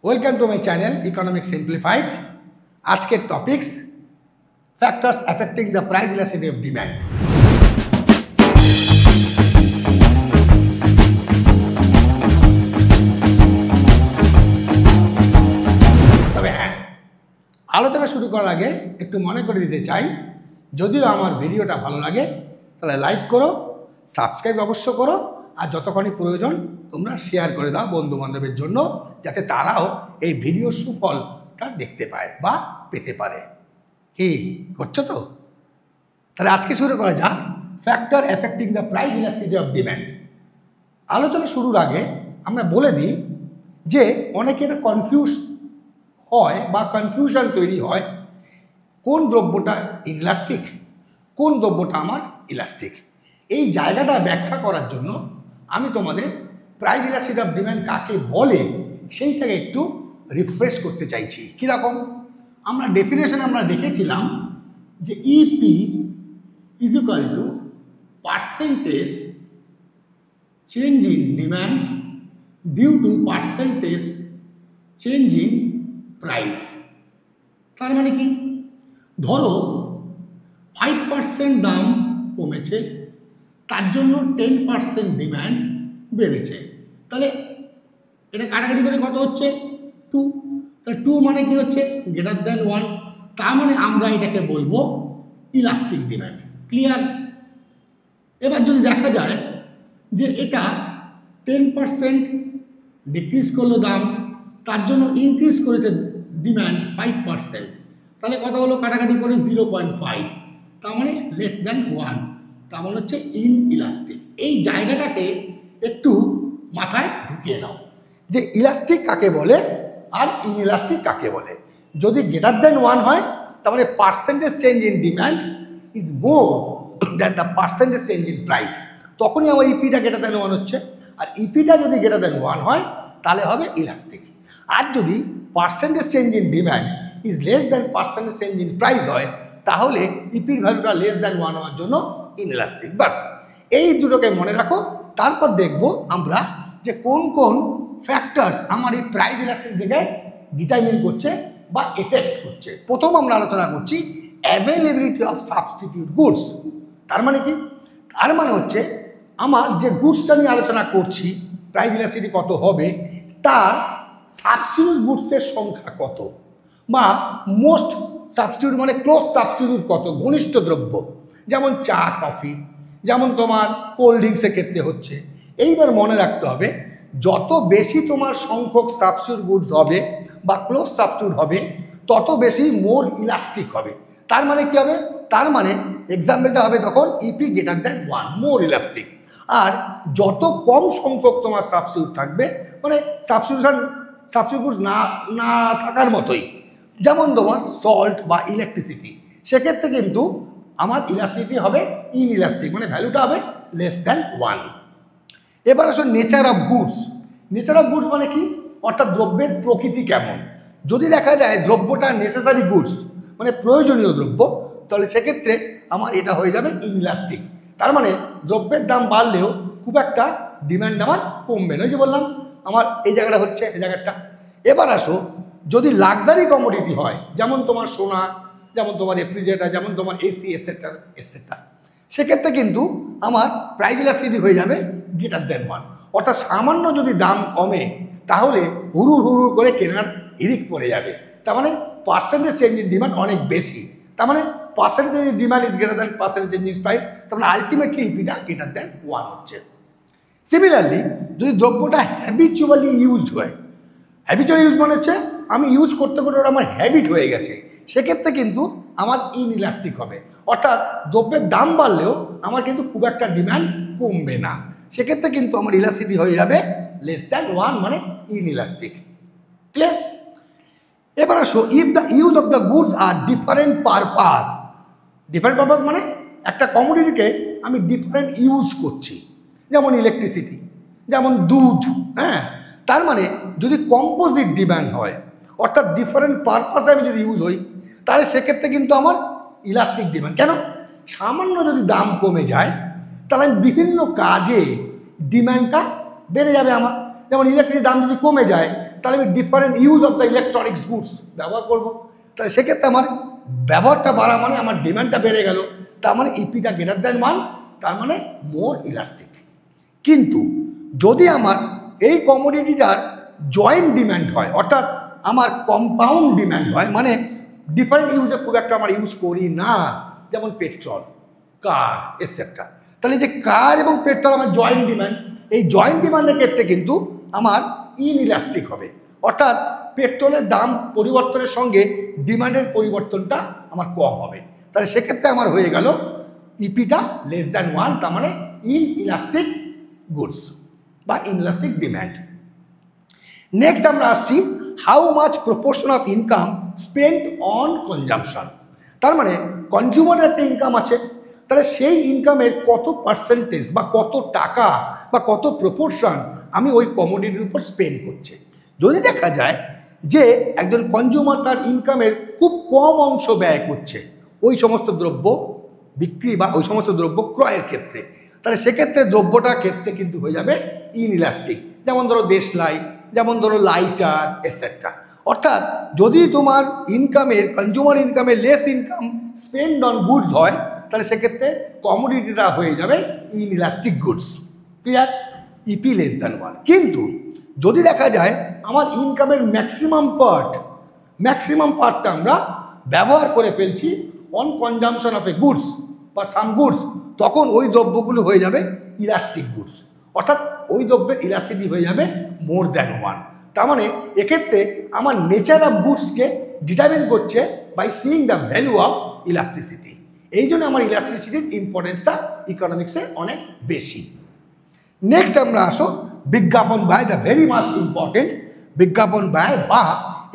Welcome to my channel economic simplified. আজকের topics factors affecting the price elasticity of demand. তবে হ্যাঁ, আলোচনা শুরু করার আগে একটু মনে করে দিতে চাই, যদিও আমার ভিডিওটা ভালো লাগে তাহলে লাইক করো, সাবস্ক্রাইব অবশ্য করো, আর যতক্ষণই প্রয়োজন তোমরা শেয়ার করে দাও বন্ধু বান্ধবের জন্য, যাতে তারাও এই ভিডিওর সুফলটা দেখতে পায় বা পেতে পারে। কি করছো তো? তাহলে আজকে শুরু করা যাক factor affecting the price elasticity of demand. আলোচনা শুরুর আগে আমরা বলে দিই যে অনেকের কনফিউজ হয় বা কনফিউশন তৈরি হয়, কোন দ্রব্যটা ইলাস্টিক, কোন দ্রব্যটা আমার ইলাস্টিক। এই জায়গাটা ব্যাখ্যা করার জন্য আমি তোমাদের প্রাইস ইলাস্টিসিটি অফ ডিম্যান্ড কাকে বলে সেইটাকে একটু রিফ্রেশ করতে চাইছি। কীরকম? আমরা ডেফিনেশনে আমরা দেখেছিলাম যে EP is equal to percentage change in demand due to percentage change in price. তার মানে কি? ধরো 5% দাম কমেছে, তার জন্য 10% ডিম্যান্ড বেড়েছে, তাহলে এটা কাটাকাটি করে কত হচ্ছে? 2। তাহলে 2 মানে কি হচ্ছে? Greater than 1। তার মানে আমরা এটাকে বলবো ইলাস্টিক ডিম্যান্ড। ক্লিয়ার? এবার যদি দেখা যায় যে এটা 10% ডিক্রিজ করলো দাম, তার জন্য ইনক্রিজ করেছে ডিম্যান্ড 5%, তাহলে কত হলো? কাটাকাটি করে 0.5, তার মানে লেস দ্যান 1, তার মানে হচ্ছে ইনইলাস্টিক। এই জায়গাটাকে একটু মাথায় ঢুকিয়ে নাও যে ইলাস্টিক কাকে বলে আর ইনইলাস্টিক কাকে বলে। যদি গ্রেটার দ্যান 1 হয় তাহলে percentage change in demand is more than the percentage change in price, তখনই আমার ইপিটা গ্রেটার দ্যান 1 হচ্ছে। আর ইপিটা যদি গ্রেটার দ্যান 1 হয় তাহলে হবে ইলাস্টিক। আর যদি percentage change in demand is less than percentage change in price হয় তাহলে ইপির ভ্যালুটা লেস দ্যান 1 হওয়ার জন্য ইনইলাস্টিক। বাস এই দুটোকে মনে রাখো। তারপর দেখব আমরা যে কোন কোন ফ্যাক্টরস আমার এই প্রাইস ইলাস্টিসিটিকে ডিটারমিন করছে বা এফেক্টস করছে। প্রথম আমরা আলোচনা করছি অ্যাভেলেবিলিটি অফ সাবস্টিটিউট গুডস। তার মানে কি? তার মানে হচ্ছে আমার যে গুডসটা নিয়ে আলোচনা করছি প্রাইস ইলাস্টিসিটি কত হবে, তার সাবস্টিটিউট গুডসের সংখ্যা কত, বা মোস্ট সাবস্টিটিউট মানে ক্লোজ সাবস্টিটিউট কত, ঘনিষ্ঠ দ্রব্য, যেমন চা কফি, যেমন তোমার কোল্ড ড্রিঙ্কসের ক্ষেত্রে হচ্ছে। এইবার মনে রাখতে হবে যত বেশি তোমার সংখ্যক সাবস্টিটিউট গুডস হবে বা ক্লোজ সাবস্টিটিউট হবে তত বেশি মোর ইলাস্টিক হবে। তার মানে কি হবে? তার মানে এক্সাম্পলটা হবে তখন ইপি গ্রেটার দ্যান 1, মোর ইলাস্টিক। আর যত কম সংখ্যক তোমার সাবস্টিটিউট থাকবে, মানে সাবস্টিটিউট গুডস না থাকার মতোই, যেমন তোমার সল্ট বা ইলেকট্রিসিটি, সেক্ষেত্রে কিন্তু আমার ইলাস্টিসিটি হবে ইনইলাস্টিক, মানে ভ্যালুটা হবে লেস দ্যান 1। এবার আসলে nature of goods. Nature of goods মানে কি? অর্থাৎ দ্রব্যের প্রকৃতি কেমন। যদি দেখা যায় দ্রব্যটা নেসেসারি গুডস মানে প্রয়োজনীয় দ্রব্য, তাহলে সেক্ষেত্রে আমার এটা হয়ে যাবে ইনইলাস্টিক। তার মানে দ্রব্যের দাম বাড়লেও খুব একটা ডিমান্ড আমার কমবে না। ওই যে বললাম আমার এই জায়গাটা হচ্ছে এই জায়গাটা। এবার আসো যদি লাক্সারি কমোডিটি হয়, যেমন তোমার সোনা, যেমন তোমার রেফ্রিজারেটর, যেমন তোমার এসি এসেট্রা এসেট্রা, সেক্ষেত্রে কিন্তু আমার প্রাইস ইলাস্টিসিটি হয়ে যাবে গ্রেটার দ্যান 1। অর্থাৎ সামান্য যদি দাম কমে তাহলে হুড়ু করে কেনার হিড়িক পড়ে যাবে। তার মানে পার্সেন্টেজ চেঞ্জ ইন ডিমান্ড অনেক বেশি, তার মানে percentage in demand is greater than percentage change in price, তার মানে আলটিমেটলি ইপিটা গ্রেটার দ্যান 1 হচ্ছে। সিমিলারলি যদি দ্রব্যটা হ্যাবিচুয়ালি ইউজড হয়, হ্যাবিচুয়ালি ইউজ মানে হচ্ছে আমি ইউজ করতে করতে ওটা আমার হ্যাবিট হয়ে গেছে, সেক্ষেত্রে কিন্তু আমার ইনইলাস্টিক হবে। অর্থাৎ দ্রব্যের দাম বাড়লেও আমার কিন্তু খুব একটা ডিমান্ড কমবে না, সেক্ষেত্রে কিন্তু আমার ইলাস্টিসিটি হয়ে যাবে লেস দ্যান 1, মানে ইনইলাস্টিক। ক্লিয়ার? এবার আসো if the use of the goods are different purpose. Different purpose মানে একটা কমোডিটিকে আমি ডিফারেন্ট ইউজ করছি, যেমন ইলেকট্রিসিটি, যেমন দুধ। হ্যাঁ, তার মানে যদি কম্পোজিট ডিমান্ড হয়, অর্থাৎ ডিফারেন্ট পারপাসে আমি যদি ইউজ হই, তাহলে সেক্ষেত্রে কিন্তু আমার ইলাস্টিক ডিমান্ড। কেন? সামান্য যদি দাম কমে যায় তাহলে আমি বিভিন্ন কাজে ডিমান্ডটা বেড়ে যাবে আমার। যেমন ইলেকট্রিক দাম যদি কমে যায় তাহলে আমি different use of the electronics goods ব্যবহার করবো। তাহলে সেক্ষেত্রে আমার ব্যবহারটা বাড়া মানে আমার ডিমান্ডটা বেড়ে গেল, তার মানে ইপিটা গ্রেটার দ্যান 1, তার মানে মোর ইলাস্টিক। কিন্তু যদি আমার এই কমোডিটিটার জয়েন্ট ডিম্যান্ড হয়, অর্থাৎ আমার কম্পাউন্ড ডিম্যান্ড হয়, মানে ডিফারেন্ট ইউজে খুব একটা আমরা ইউজ করি না, যেমন পেট্রোল, কার এটসেট্রা, তাহলে যে কার এবং পেট্রোল আমার জয়েন্ট ডিম্যান্ড, এই জয়েন্ট ডিমান্ডের ক্ষেত্রে কিন্তু আমার ইনইলাস্টিক হবে, অর্থাৎ পেট্রোলের দাম পরিবর্তনের সঙ্গে ডিমান্ডের পরিবর্তনটা আমার কম হবে। তাহলে সেক্ষেত্রে আমার হয়ে গেল ইপিটা লেস দ্যান 1, তার মানে ইনইলাস্টিক গুডস বা ইনইলাস্টিক ডিম্যান্ড। নেক্সট আমরা আসছি how much proportion of income spend on consumption. তার মানে কনজিউমারের একটা ইনকাম আছে, তাহলে সেই ইনকামের কত পার্সেন্টেজ বা কত টাকা বা কত প্রপোর্শন আমি ওই কমোডিটির উপর স্পেন্ড করছে। যদি দেখা যায় যে একজন কনজিউমার তার ইনকামের খুব কম অংশ ব্যয় করছে ওই সমস্ত দ্রব্য বিক্রি বা ওই সমস্ত দ্রব্য ক্রয়ের ক্ষেত্রে, তাহলে সেক্ষেত্রে দ্রব্যটার ক্ষেত্রে কিন্তু হয়ে যাবে ইনইলাস্টিক। যেমন ধরো দেশলাই, যেমন ধরো লাইটার এটসেট্রা। অর্থাৎ যদি তোমার ইনকামের কনজিউমার ইনকামের less income spend on goods হয়, তাহলে সেক্ষেত্রে কমোডিটিটা হয়ে যাবে inelastic goods. Clear? EP less than 1। কিন্তু যদি দেখা যায় আমার ইনকামের ম্যাক্সিমাম পার্টটা আমরা ব্যবহার করে ফেলছি on consumption of A goods বা সাম গুডস, তখন ওই দ্রব্যগুলো হয়ে যাবে ইলাস্টিক গুডস, অর্থাৎ ওই দ্রব্যের ইলাস্টিসিটি হয়ে যাবে মোর দ্যান 1। তার মানে এক্ষেত্রে আমার নেচার অফ গুডসকে ডিটারমিন করছে by seeing the value of elasticity. এই জন্য আমার ইলাস্টিসিটির ইম্পর্টেন্সটা ইকোনমিক্সে অনেক বেশি। নেক্সট আমরা আসো বিজ্ঞাপন ব্যয়, দ্য ভেরি মাস্ট ইম্পর্টেন্ট। বিজ্ঞাপন ব্যয় বা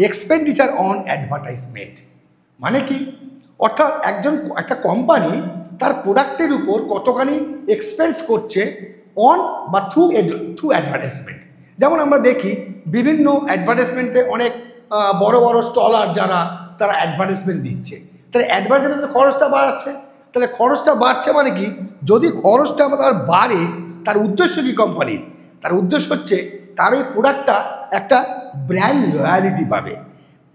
এক্সপেন্ডিচার অন অ্যাডভার্টাইজমেন্ট মানে কি? অর্থাৎ একটা কোম্পানি তার প্রোডাক্টের উপর কতখানি এক্সপেন্স করছে অন বা থ্রু অ্যাডভার্টাইজমেন্ট। যেমন আমরা দেখি বিভিন্ন অ্যাডভার্টাইজমেন্টে অনেক বড় বড় স্টলার যারা তারা অ্যাডভার্টাইজমেন্ট দিচ্ছে, তাহলে অ্যাডভার্টাইজমেন্টের খরচটা বাড়াচ্ছে। তাহলে খরচটা বাড়ছে মানে কি? যদি খরচটা আমাদের বাড়ে, তার উদ্দেশ্য কি কোম্পানির? তার উদ্দেশ্য হচ্ছে তার এই প্রোডাক্টটা একটা ব্র্যান্ড লয়ালিটি পাবে,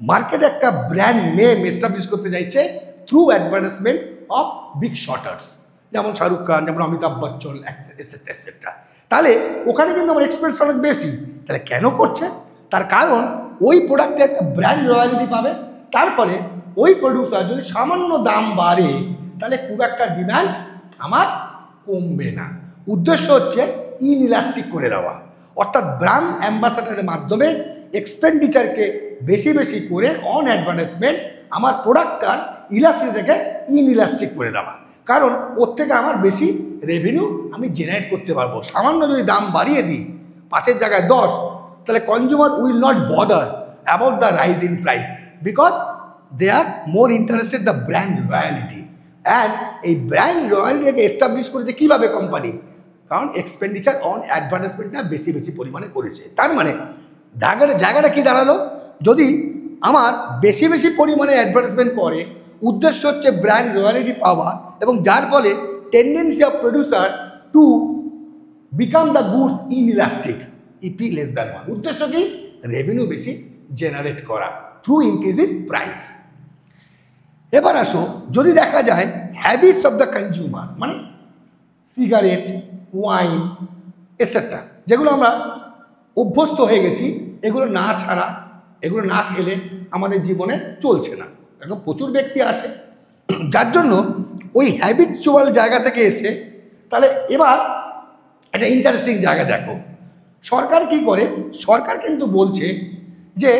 মার্কেটে একটা ব্র্যান্ড নেম এস্টাবলিশ করতে চাইছে থ্রু অ্যাডভার্টাইজমেন্ট অফ বিগ শটার্স, যেমন শাহরুখ খান, যেমন অমিতাভ বচ্চন এটসেট্রা এটসেট্রা। তাহলে ওখানে কিন্তু আমার এক্সপেন্স অনেক বেশি। তাহলে কেন করছে? তার কারণ ওই প্রোডাক্টে একটা ব্র্যান্ড লয়ালিটি পাবে। তারপরে ওই প্রডিউসার যদি সামান্য দাম বাড়ে, তাহলে খুব একটা ডিমান্ড আমার কমবে না। উদ্দেশ্য হচ্ছে ইনইলাস্টিক করে দেওয়া, অর্থাৎ ব্র্যান্ড অ্যাম্বাসাডারের মাধ্যমে এক্সপেন্ডিচারকে বেশি বেশি করে অন অ্যাডভার্টাইজমেন্ট আমার প্রোডাক্টটার ইলাস্টিক থেকে ইনইলাস্টিক করে দেওয়া। কারণ ওর থেকে আমার বেশি রেভিনিউ আমি জেনারেট করতে পারবো। সামান্য যদি দাম বাড়িয়ে দিই 5-এর জায়গায় 10, তাহলে consumer will not bother about the rise in price, because they are more interested the brand royalty. And এই ব্র্যান্ড রয়্যালিটিকে এস্টাবলিশ করেছে কীভাবে কোম্পানি? কারণ এক্সপেন্ডিচার অন অ্যাডভার্টাইজমেন্টটা বেশি বেশি পরিমাণে করেছে। তার মানে জায়গাটা কি দাঁড়ালো? যদি আমার বেশি বেশি পরিমাণে অ্যাডভার্টাইজমেন্ট করে, উদ্দেশ্য হচ্ছে ব্র্যান্ড রয়্যালিটি পাওয়া, এবং যার ফলে tendency of producer to become the goods inelastic, EP less than 1। উদ্দেশ্য কি? রেভিনিউ বেশি জেনারেট করা থ্রু ইনক্রিজিং প্রাইস। এবার আসো, যদি দেখা যায় হ্যাবিটস অফ দ্য কনজিউমার, মানে সিগারেট, ওয়াইন এটসেট্রা, যেগুলো আমরা অভ্যস্ত হয়ে গেছি, এগুলো না ছাড়া, এগুলো না খেলে আমাদের জীবনে চলছে না। এখন প্রচুর ব্যক্তি আছে যার জন্য ওই হ্যাবিচুয়াল জায়গা থেকে এসে, তাহলে এবার একটা ইন্টারেস্টিং জায়গা দেখো, সরকার কি করে? সরকার কিন্তু বলছে যে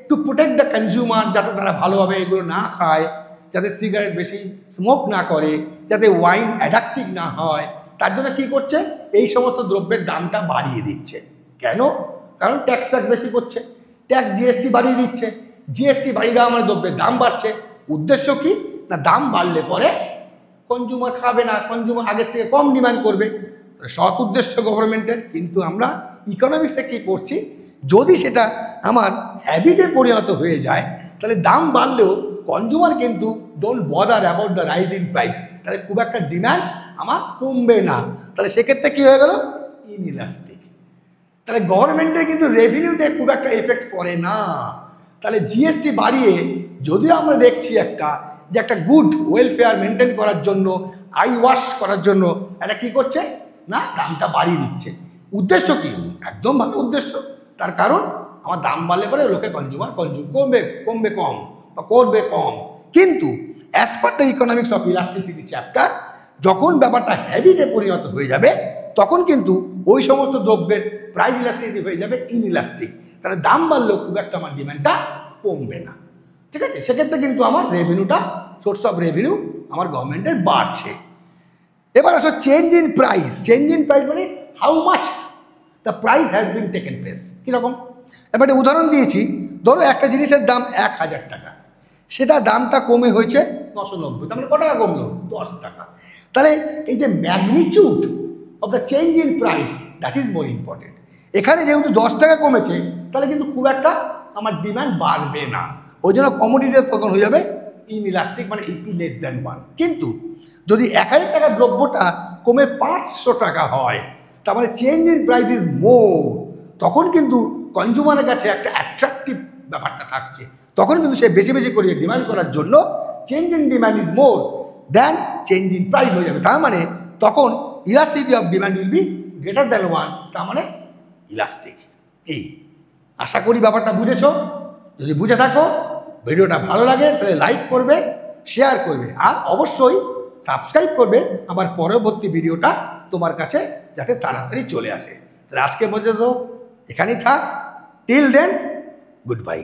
টু প্রোটেক্ট দ্য কনজিউমার, যাতে তারা ভালোভাবে এগুলো না খায়, যাতে সিগারেট বেশি স্মোক না করে, যাতে ওয়াইন অ্যাডাক্টিভ না হয়, তার জন্য কী করছে? এই সমস্ত দ্রব্যের দামটা বাড়িয়ে দিচ্ছে। কেন? কারণ ট্যাক্স বেশি করছে, ট্যাক্স জিএসটি বাড়িয়ে দিচ্ছে। জিএসটি বাড়িয়ে দেওয়া মানে দ্রব্যের দাম বাড়ছে। উদ্দেশ্য কি? না দাম বাড়লে পরে কনজিউমার খাবে না, কনজিউমার আগের থেকে কম ডিমান্ড করবে, সৎ উদ্দেশ্য গভর্নমেন্টের। কিন্তু আমরা ইকোনমিক্সে কী করছি? যদি সেটা আমার হ্যাবিটে পরিণত হয়ে যায়, তাহলে দাম বাড়লেও কনজিউমার কিন্তু don't bother about the rise in price, তাহলে খুব একটা ডিমান্ড আমার কমবে না। তাহলে সেক্ষেত্রে কী হয়ে গেল? ইনইলাস্টিক। তাহলে গভর্নমেন্টের কিন্তু রেভিনিউতে খুব একটা এফেক্ট পড়ে না। তাহলে জিএসটি বাড়িয়ে যদিও আমরা দেখছি যে একটা গুড ওয়েলফেয়ার মেনটেন করার জন্য, আই ওয়াশ করার জন্য এটা কী করছে না, দামটা বাড়িয়ে দিচ্ছে। উদ্দেশ্য কি? একদম ভালো উদ্দেশ্য। তার কারণ আমার দাম বাড়লে পরে লোকে কনজিউম কমবে কম বা করবে কম। কিন্তু as per the economics of elasticity chapter, যখন ব্যাপারটা হ্যাবিটে পরিণত হয়ে যাবে তখন কিন্তু ওই সমস্ত দ্রব্যের প্রাইস ইলাস্টিসিটি হয়ে যাবে ইনইলাস্টিক। তাহলে দাম বাড়লেও খুব একটা আমার ডিমান্ডটা কমবে না। ঠিক আছে, সেক্ষেত্রে কিন্তু আমার রেভিনিউটা, সোর্স অফ রেভিনিউ আমার গভর্নমেন্টের বাড়ছে। এবার আসো change in price. Change in price মানে how much the price has been taken place. কীরকম? এবার একটা উদাহরণ দিয়েছি, ধরো একটা জিনিসের দাম 1000 টাকা, সেটা দামটা কমে হয়েছে 990, তার মানে কত টাকা কমলো? 10 টাকা। তাহলে এই যে magnitude of the change in price, that is more important. এখানে যেহেতু 10 টাকা কমেছে, তাহলে কিন্তু খুব একটা আমার ডিমান্ড বাড়বে না। ওই জন্য কমোডিটির তখন হয়ে যাবে ইনইলাস্টিক, মানে ইপি লেস দ্যান 1। কিন্তু যদি 1000 টাকার দ্রব্যটা কমে 500 টাকা হয়, তার মানে change in price is more, তখন কিন্তু কনজিউমারের কাছে একটা অ্যাট্রাকটিভ ব্যাপারটা থাকছে। তখন কিন্তু সে বেশি বেশি করে ডিমান্ড করার জন্য change in demand is more than change in price হয়ে যাবে। তার মানে তখন elasticity of demand will be greater than 1, তার মানে ইলাস্টিক। এই আশা করি ব্যাপারটা বুঝেছ। যদি বুঝে থাকো, ভিডিওটা ভালো লাগে তাহলে লাইক করবে, শেয়ার করবে, আর অবশ্যই সাবস্ক্রাইব করবে আমার পরবর্তী ভিডিওটা তোমার কাছে যাতে তাড়াতাড়ি চলে আসে। তাহলে আজকে পর্যন্ত এখানেই থাক। Till then, good bye.